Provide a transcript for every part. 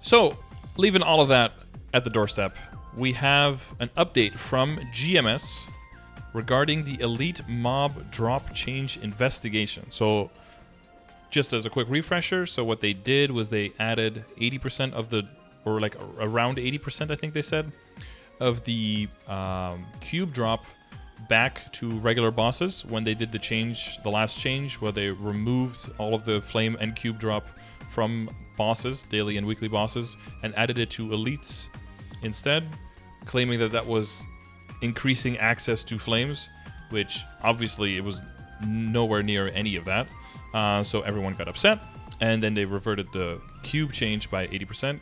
So, leaving all of that at the doorstep, we have an update from GMS regarding the Elite Mob Drop Change investigation. So, just as a quick refresher, so what they did was they added 80% of the, or like around 80%, I think they said, of the cube drop back to regular bosses when they did the change, the last change, where they removed all of the flame and cube drop from bosses, daily and weekly bosses, and added it to elites instead, claiming that that was increasing access to flames, which obviously it was nowhere near any of that. So everyone got upset, and then they reverted the cube change by 80%.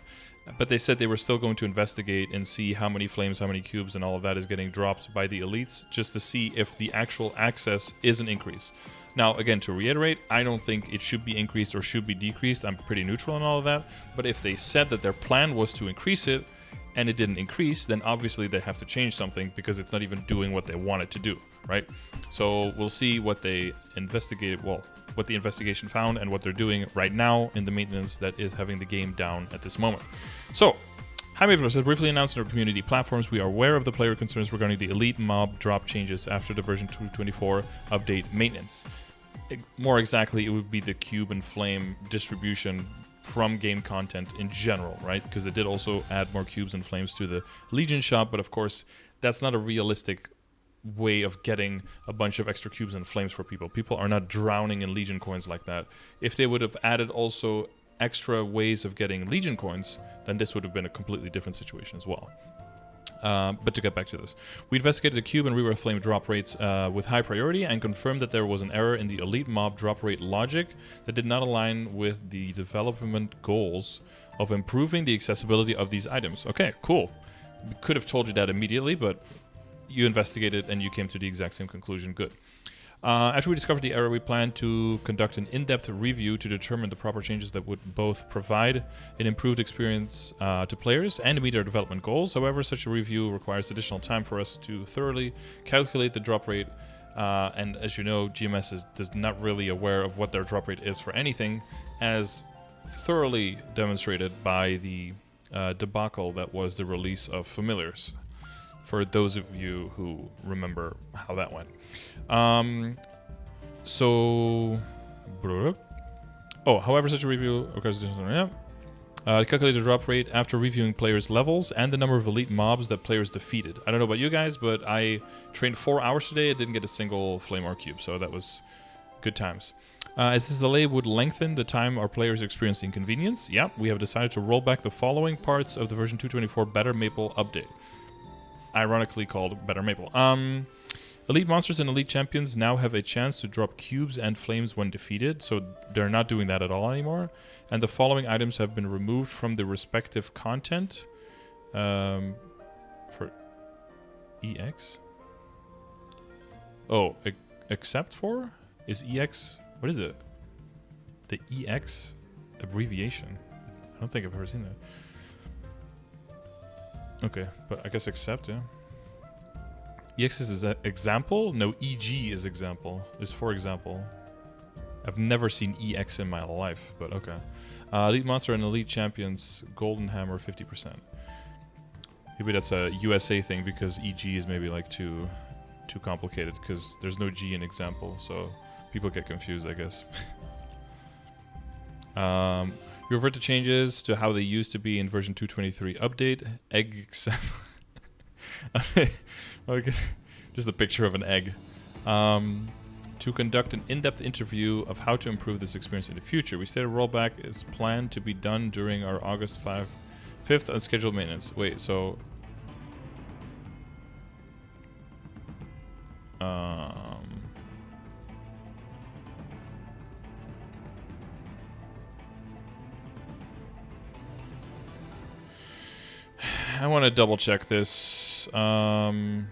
But they said they were still going to investigate and see how many flames, how many cubes, and all of that is getting dropped by the elites, just to see if the actual access is an increase. Now, again, to reiterate, I don't think it should be increased or should be decreased. I'm pretty neutral on all of that. But if they said that their plan was to increase it, and it didn't increase, then obviously they have to change something because it's not even doing what they want it to do, right? So we'll see what they investigated, well, what the investigation found and what they're doing right now in the maintenance that is having the game down at this moment. So, Hi Maple, as briefly announced in our community platforms, we are aware of the player concerns regarding the Elite Mob drop changes after the version 2.24 update maintenance. More exactly, it would be the cube and flame distribution from game content in general, right? Because they did also add more cubes and flames to the Legion shop, but of course, that's not a realistic way of getting a bunch of extra cubes and flames for people. People are not drowning in Legion coins like that. If they would have added also extra ways of getting Legion coins, then this would have been a completely different situation as well. But to get back to this, we investigated the cube and rebirth flame drop rates with high priority and confirmed that there was an error in the elite mob drop rate logic that did not align with the development goals of improving the accessibility of these items. Okay, cool. We could have told you that immediately, but you investigated and you came to the exact same conclusion. Good. After we discovered the error, we plan to conduct an in-depth review to determine the proper changes that would both provide an improved experience to players and meet our development goals. However, such a review requires additional time for us to thoroughly calculate the drop rate. And as you know, GMS is not really aware of what their drop rate is for anything, as thoroughly demonstrated by the debacle that was the release of Familiars, for those of you who remember how that went. However, such a review occurs. Calculate the drop rate after reviewing players' levels and the number of elite mobs that players defeated. I don't know about you guys, but I trained 4 hours today. I didn't get a single flame or cube, so that was good times. As this delay would lengthen the time our players experienced inconvenience, we have decided to roll back the following parts of the version 2.24 Better Maple update. Ironically called Better Maple. Elite monsters and elite champions now have a chance to drop cubes and flames when defeated, so they're not doing that at all anymore. And the following items have been removed from the respective content for EX. Oh, except for? Is EX, what is it? The EX abbreviation. I don't think I've ever seen that. Okay, but I guess except, yeah. EX is example? No, EG is example. Is for example. I've never seen EX in my life, but okay. Elite monster and elite champions, golden hammer 50%. Maybe that's a USA thing because EG is maybe like too complicated because there's no G in example, so people get confused, I guess. We revert the changes to how they used to be in version 2.23 update. Egg example. Okay. Just a picture of an egg. To conduct an in-depth interview of how to improve this experience in the future. We stated rollback is planned to be done during our August 5th unscheduled maintenance. Wait, so... I want to double check this. EX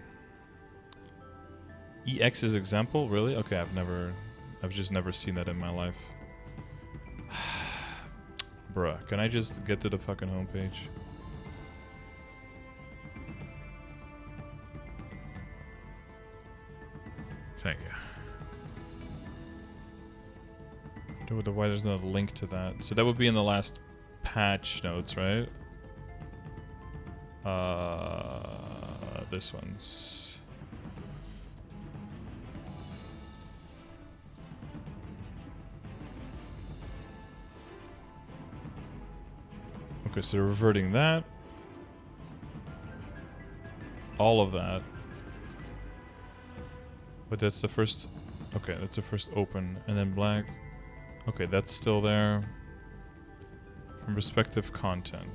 is example, really? Okay, I've just never seen that in my life. Bruh, can I just get to the fucking homepage? Thank you. Why there's no link to that? So that would be in the last patch notes, right? This one's... Okay, so reverting that. All of that. But that's the first... Okay, that's the first open. And then black. Okay, that's still there. From respective content.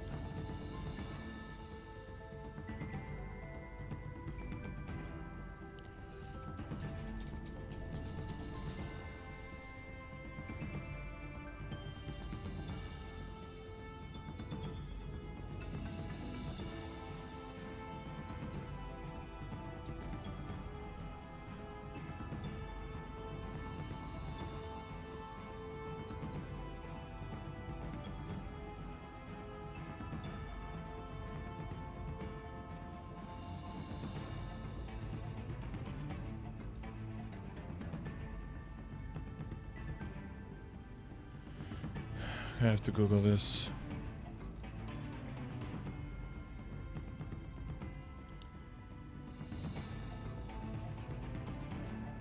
I have to Google this.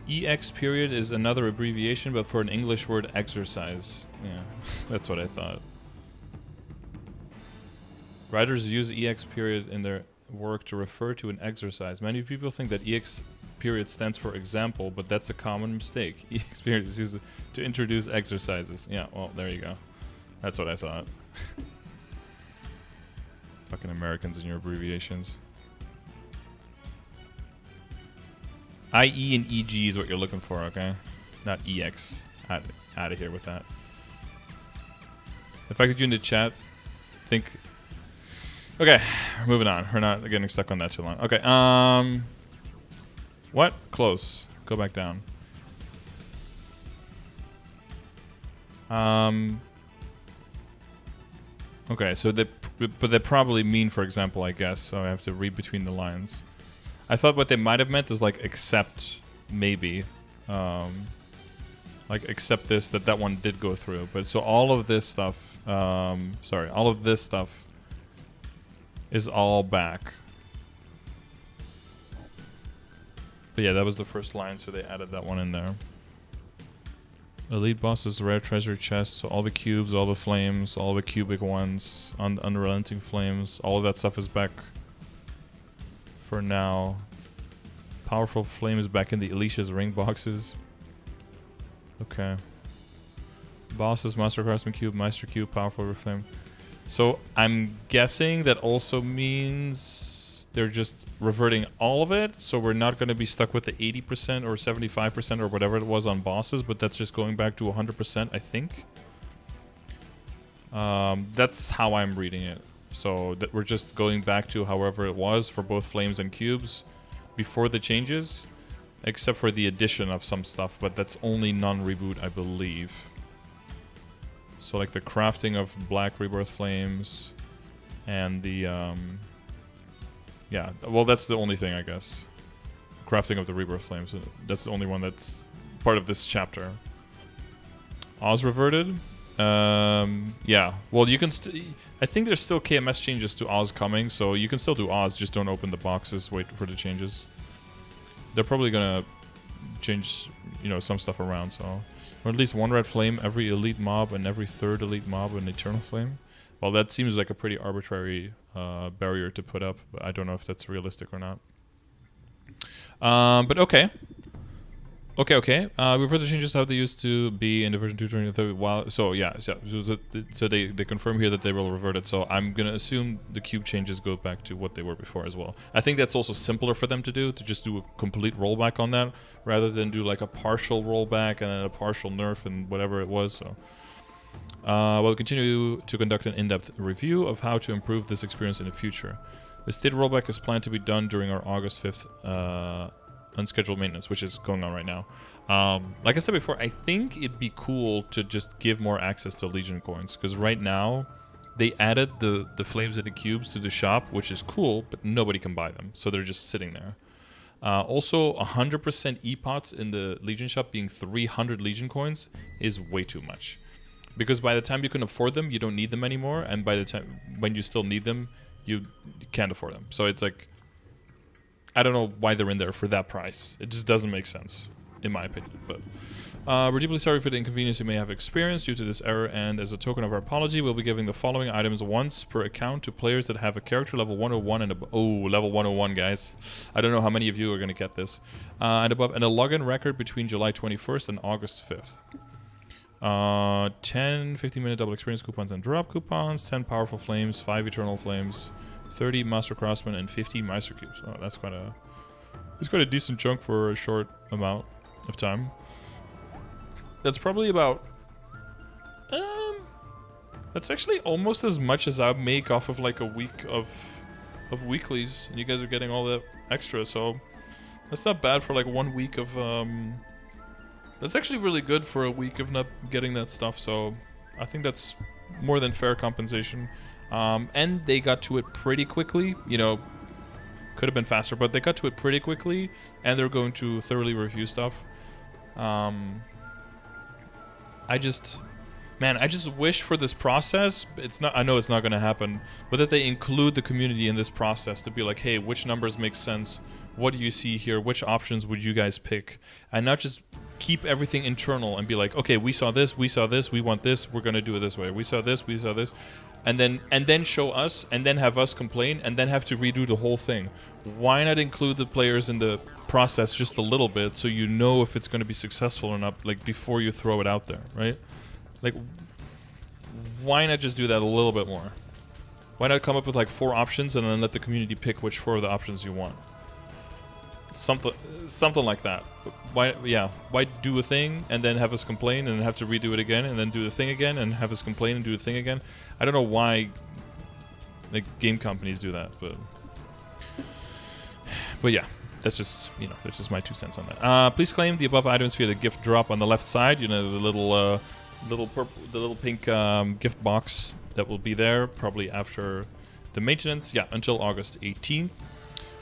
EX period is another abbreviation, but for an English word exercise. Yeah, that's what I thought. Writers use EX period in their work to refer to an exercise. Many people think that EX period stands for example, but that's a common mistake. EX period is used to introduce exercises. Yeah, well, there you go. That's what I thought. Fucking Americans and your abbreviations. IE and EG is what you're looking for, okay? Not EX. Out of here with that. The fact that you in the chat think... Okay, we're moving on. We're not getting stuck on that too long. Okay, what? Close. Go back down. Okay, so but they probably mean, for example, I guess, so I have to read between the lines. I thought what they might have meant is like accept, maybe. Like accept this, that one did go through. But so all of this stuff, sorry, all of this stuff is all back. But yeah, that was the first line, so they added that one in there. Elite bosses, rare treasure chests, so all the cubes, all the flames, all the cubic ones, unrelenting flames, all of that stuff is back for now. Powerful flame is back in the Alicia's ring boxes. Okay. Bosses, Master Craftsman Cube, Meister Cube, Powerful Flame. So I'm guessing that also means they're just reverting all of it, so we're not going to be stuck with the 80% or 75% or whatever it was on bosses, but that's just going back to 100%, I think. That's how I'm reading it. So that we're just going back to however it was for both flames and cubes before the changes, except for the addition of some stuff, but that's only non-reboot, I believe. So like the crafting of black rebirth flames and the yeah, well, that's the only thing, I guess. Crafting of the rebirth flames. That's the only one that's part of this chapter. Oz reverted. Yeah. Well, you can. I think there's still KMS changes to Oz coming, so you can still do Oz. Just don't open the boxes. Wait for the changes. They're probably gonna change, you know, some stuff around. So, or at least one red flame every elite mob and every third elite mob an eternal flame. Well, that seems like a pretty arbitrary barrier to put up, but I don't know if that's realistic or not. But okay. Okay. Refer the changes how they used to be in the version 2.20. While so yeah, so they confirm here that they will revert it. So I'm gonna assume the cube changes go back to what they were before as well. I think that's also simpler for them to do, to just do a complete rollback on that, rather than do like a partial rollback and then a partial nerf and whatever it was. So. We'll continue to conduct an in-depth review of how to improve this experience in the future. The state rollback is planned to be done during our August 5th unscheduled maintenance, which is going on right now. Like I said before, I think it'd be cool to just give more access to Legion coins, because right now they added the flames and the cubes to the shop, which is cool, but nobody can buy them, so they're just sitting there. Also, 100% epots in the Legion shop being 300 Legion coins is way too much. Because by the time you can afford them, you don't need them anymore, and by the time when you still need them, you can't afford them. So it's like, I don't know why they're in there for that price. It just doesn't make sense, in my opinion. But we're deeply sorry for the inconvenience you may have experienced due to this error, and as a token of our apology, we'll be giving the following items once per account to players that have a character level 101 and above. Oh, level 101, guys. I don't know how many of you are going to get this. And above, and a login record between July 21st and August 5th. 10 15-minute double experience coupons and drop coupons, 10 powerful flames, 5 eternal flames, 30 master craftsmen, and 50 meister cubes. Oh, that's quite a decent chunk for a short amount of time. That's probably about that's actually almost as much as I make off of like a week of weeklies, and you guys are getting all that extra, so that's not bad for like 1 week of that's actually really good for a week of not getting that stuff, so I think that's more than fair compensation. And they got to it pretty quickly, you know, could have been faster, but they got to it pretty quickly, and they're going to thoroughly review stuff. I just wish for this process, I know it's not going to happen, but that they include the community in this process to be like, hey, which numbers make sense? What do you see here? Which options would you guys pick? And not just keep everything internal and be like, okay, we saw this, we want this, we're going to do it this way. We saw this, and then show us, and then have us complain, and then have to redo the whole thing. Why not include the players in the process just a little bit, so you know if it's going to be successful or not, like before you throw it out there, right? Like, why not just do that a little bit more? Why not come up with like 4 options and then let the community pick which 4 of the options you want? Something like that. Why do a thing and then have us complain and then have to redo it again and then do the thing again and have us complain and do the thing again? I don't know why like game companies do that, but yeah, that's just, you know, that's just my 2 cents on that. Please claim the above items via the gift drop on the left side. You know, the little pink gift box that will be there probably after the maintenance. Yeah, until August 18th.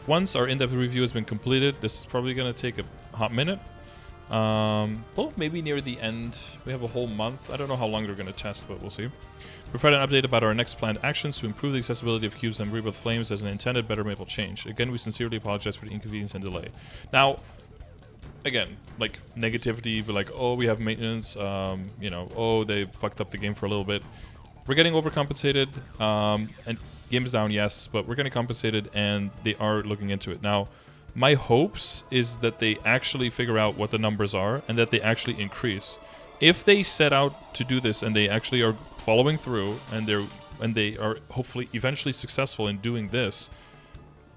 Once our in-depth review has been completed, this is probably going to take a hot minute. Well, maybe near the end. We have a whole month. I don't know how long they're going to test, but we'll see. Provide an update about our next planned actions to improve the accessibility of cubes and Rebirth Flames as an intended better Maple change. Again, we sincerely apologize for the inconvenience and delay. Now, again, like negativity, but like, oh, we have maintenance, you know, oh, they fucked up the game for a little bit. We're getting overcompensated, and game is down, yes, but we're getting compensated, and they are looking into it. Now, my hopes is that they actually figure out what the numbers are and that they actually increase. If they set out to do this and they actually are following through and they are hopefully eventually successful in doing this,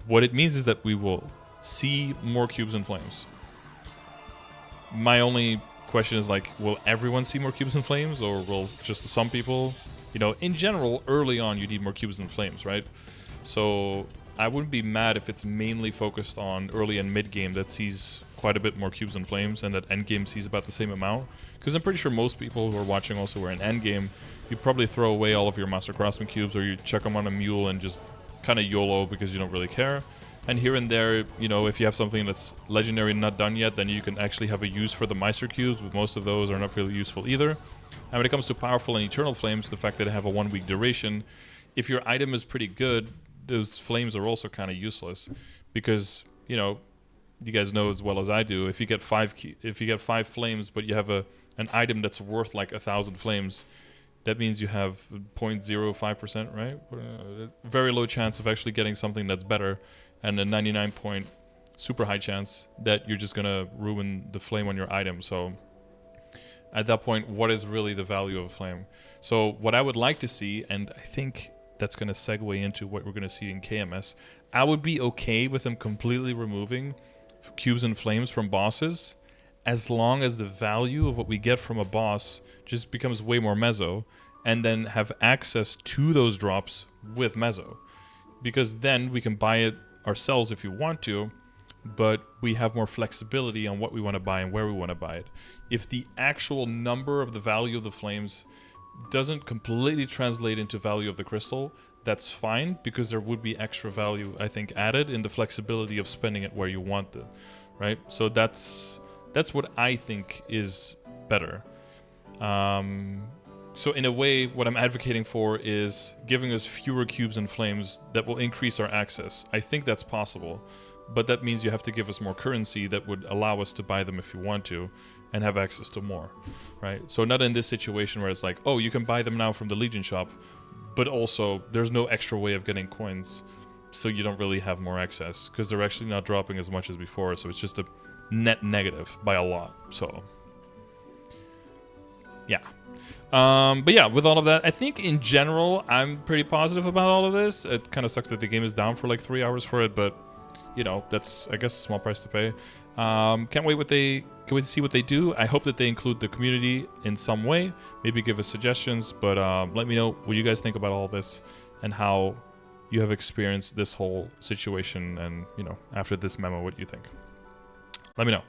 what it means is that we will see more cubes and flames. My only question is like, will everyone see more cubes and flames, or will just some people? You know, in general, early on, you need more cubes and flames, right? So I wouldn't be mad if it's mainly focused on early and mid game that sees quite a bit more cubes and flames, and that end game sees about the same amount. Because I'm pretty sure most people who are watching also are in end game. You probably throw away all of your Master Craftsman cubes, or you chuck them on a mule and just kind of YOLO because you don't really care. And here and there, you know, if you have something that's legendary and not done yet, then you can actually have a use for the Meister cubes, but most of those are not really useful either. And when it comes to powerful and eternal flames, the fact that they have a 1 week duration, if your item is pretty good, those flames are also kind of useless, because, you know, you guys know as well as I do, if you get 5 flames, but you have an item that's worth like 1,000 flames, that means you have 0.05%, right? Very low chance of actually getting something that's better, and a 99 point super high chance that you're just gonna ruin the flame on your item. So at that point, what is really the value of a flame? So what I would like to see, and I think that's gonna segue into what we're gonna see in KMS, I would be okay with them completely removing cubes and flames from bosses, as long as the value of what we get from a boss just becomes way more mezzo, and then have access to those drops with mezzo. Because then we can buy it ourselves if you want to, but we have more flexibility on what we want to buy and where we want to buy it. If the actual number of the value of the flames doesn't completely translate into value of the crystal, that's fine, because there would be extra value, I think, added in the flexibility of spending it where you want it, right? So that's what I think is better. So in a way, what I'm advocating for is giving us fewer cubes and flames that will increase our access. I think that's possible, but that means you have to give us more currency that would allow us to buy them if you want to and have access to more, right? So not in this situation where it's like, oh, you can buy them now from the Legion shop, but also there's no extra way of getting coins, so you don't really have more access because they're actually not dropping as much as before, so it's just a net negative by a lot, so yeah. But yeah, with all of that, I think in general, I'm pretty positive about all of this. It kind of sucks that the game is down for like 3 hours for it, but you know, that's, I guess, a small price to pay. Can't wait to see what they do. I hope that they include the community in some way. Maybe give us suggestions, but let me know what you guys think about all this and how you have experienced this whole situation. And, you know, after this memo, what you think. Let me know.